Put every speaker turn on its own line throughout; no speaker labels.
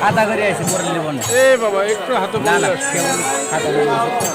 খাতা করে আছে পরে নেব না।
এ বাবা একটু হাতে
না
বলে
না কেমন খাতা করে আছে।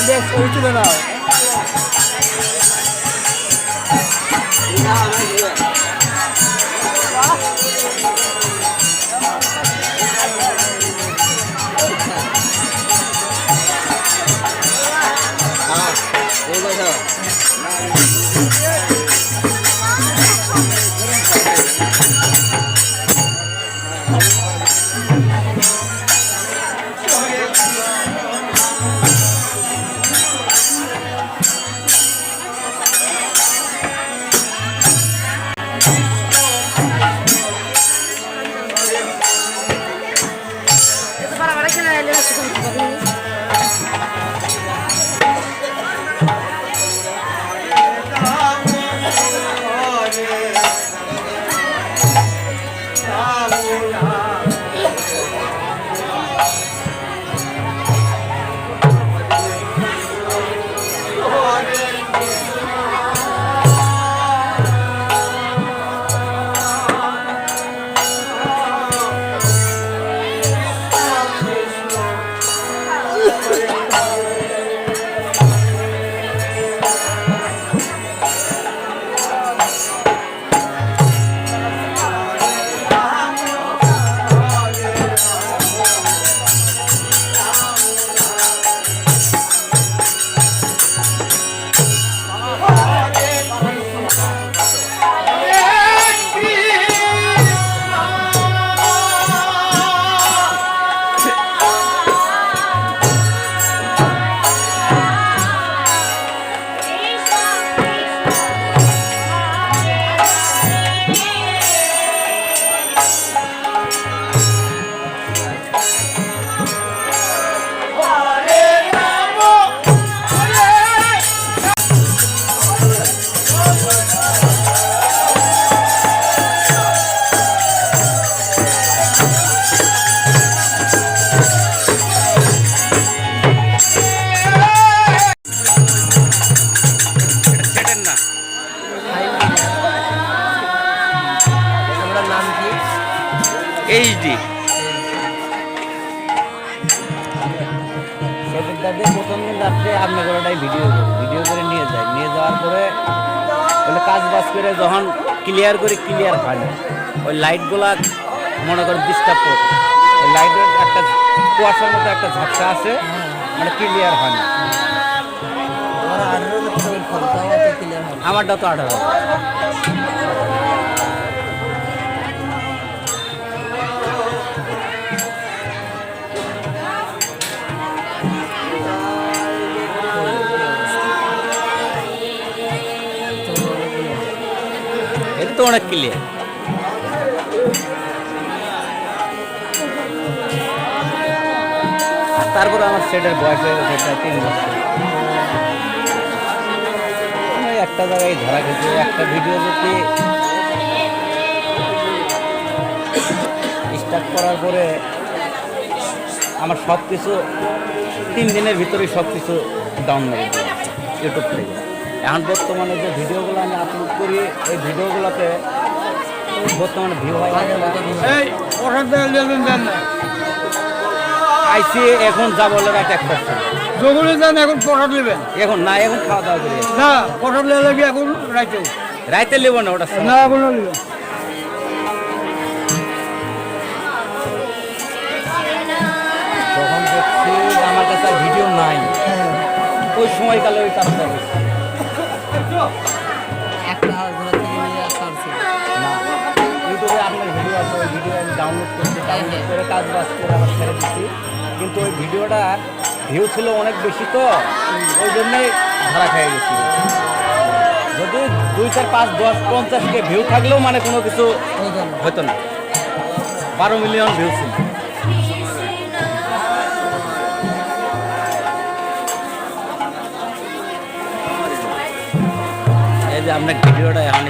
বেশ ওই তুলে নাও। এইচডি।
সেটার দাদে প্রথম দিন রাত্রে আপনার ওটাই ভিডিও করে নিয়ে যায়, নিয়ে যাওয়ার পরে ওগুলো কাজ বাজ করে যখন ক্লিয়ার হয় না, ওই লাইটগুলা মনে করেন ডিস্টার্ব করে, ওই লাইটের একটা কুয়াশার মতো একটা ঝাপসা আছে, মানে ক্লিয়ার হয় না। আমারটা তো 18। এটা তো অনেক ক্লিয়ার। তারপরে আমার সেটের বয়স হয়ে গেছে 3 বছর। আমি একটা জায়গায় ধরা গেছে, একটা ভিডিও যদি স্টার্ট করার পরে আমার সব কিছু 3 দিনের ভিতরেই সব কিছু ডাউন মেরে দিই ইউটিউব থেকে। এখন বর্তমানে যে ভিডিওগুলো আমি আপলোড করি, এই ভিডিওগুলোতে বর্তমানে ভিউ হয় আইসি এখন যা বলে রাখতে 1%।
জগুলি যান এখন প্রসাদ নেবেন
এখন না, এখন খাওয়া দাওয়া করি।
না প্রসাদ লেগে এখন রাইতে
রাইতে নেব না, ওটা
না এখন নেবেন।
যখন দেখছি আমার কাছে আর ভিডিও নাই, ওই সময়কালে ওই কাজটা করছি। না, ইউটিউবে আপনার ভিডিও আছে, ওই ভিডিও আমি ডাউনলোড করছি, ডাউনলোড করে কাজ বাজ করে আবার ছেড়ে দিচ্ছি। কিন্তু ওই ভিডিওটা ভিউ ছিল অনেক বেশি, তো ওই জন্যই ধরা খেয়ে গেছি। যদি 2, 4, 5, 10, 50 কে ভিউ থাকলেও মানে কোনো কিছু হতো না। 12 মিলিয়ন ভিউ ছিল। এই যে আপনার ভিডিওটা এখন